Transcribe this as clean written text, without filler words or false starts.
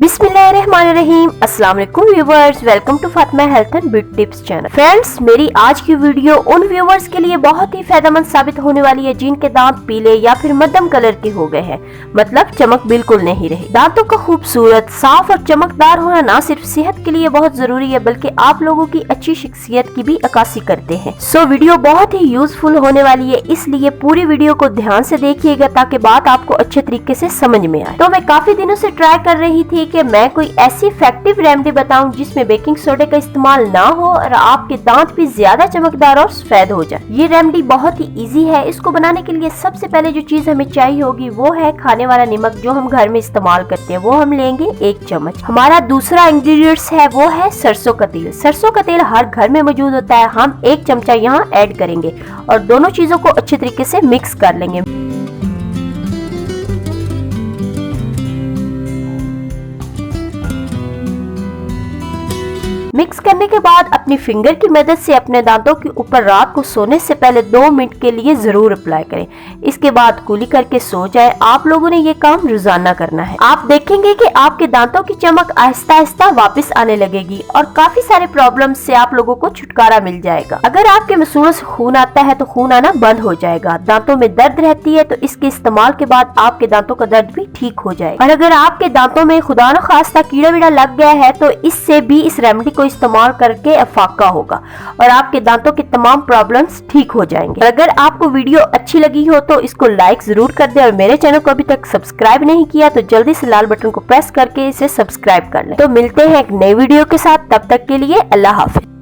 बिस्मिल्लाहिर्रहमानिर्रहीम। अस्सलाम वालेकुम viewers, welcome to Fatima health and beauty tips channel. Friends, मेरी आज की वीडियो उन व्यूवर्स के लिए बहुत ही फायदेमंद साबित होने वाली है जिनके दांत पीले या फिर मध्यम कलर के हो गए हैं, मतलब चमक बिल्कुल नहीं रही। दांतों का खूबसूरत, साफ और चमकदार होना न सिर्फ सेहत के लिए बहुत जरूरी है बल्कि आप लोगों की अच्छी शख्सियत की भी अक्कासी करते हैं। सो वीडियो बहुत ही यूजफुल होने वाली है, इसलिए पूरी वीडियो को ध्यान से देखिएगा ताकि बात आपको अच्छे तरीके से समझ में आए। तो मैं काफी दिनों से ट्राई कर रही थी कि मैं कोई ऐसी इफेक्टिव रेमेडी बताऊं जिसमें बेकिंग सोडे का इस्तेमाल ना हो और आपके दांत भी ज्यादा चमकदार और सफेद हो जाए। ये रेमेडी बहुत ही इजी है। इसको बनाने के लिए सबसे पहले जो चीज हमें चाहिए होगी वो है खाने वाला नमक, जो हम घर में इस्तेमाल करते हैं। वो हम लेंगे 1 चम्मच। हमारा दूसरा इंग्रेडिएंट्स है वो है सरसों का तेल। सरसों का तेल हर घर में मौजूद होता है। हम 1 चमचा यहाँ ऐड करेंगे और दोनों चीजों को अच्छे तरीके से मिक्स कर लेंगे। मिक्स करने के बाद अपनी फिंगर की मदद से अपने दांतों के ऊपर रात को सोने से पहले 2 मिनट के लिए जरूर अप्लाई करें। इसके बाद कुली करके सो जाए। आप लोगों ने ये काम रोजाना करना है। आप देखेंगे कि आपके दांतों की चमक आहिस्ता आहिस्ता वापस आने लगेगी और काफी सारे प्रॉब्लम से आप लोगों को छुटकारा मिल जाएगा। अगर आपके मसूड़ों से खून आता है तो खून आना बंद हो जाएगा। दांतों में दर्द रहती है तो इसके इस्तेमाल के बाद आपके दांतों का दर्द भी ठीक हो जाएगा। और अगर आपके दांतों में खुदा न खास्ता कीड़ा वीड़ा लग गया है तो इससे भी इस रेमेडी को इस्तेमाल करके अफाका होगा और आपके दांतों के तमाम प्रॉब्लम्स ठीक हो जाएंगे। अगर आपको वीडियो अच्छी लगी हो तो इसको लाइक जरूर कर दे और मेरे चैनल को अभी तक सब्सक्राइब नहीं किया तो जल्दी से लाल बटन को प्रेस करके इसे सब्सक्राइब कर लें। तो मिलते हैं एक नई वीडियो के साथ, तब तक के लिए अल्लाह हाफिज।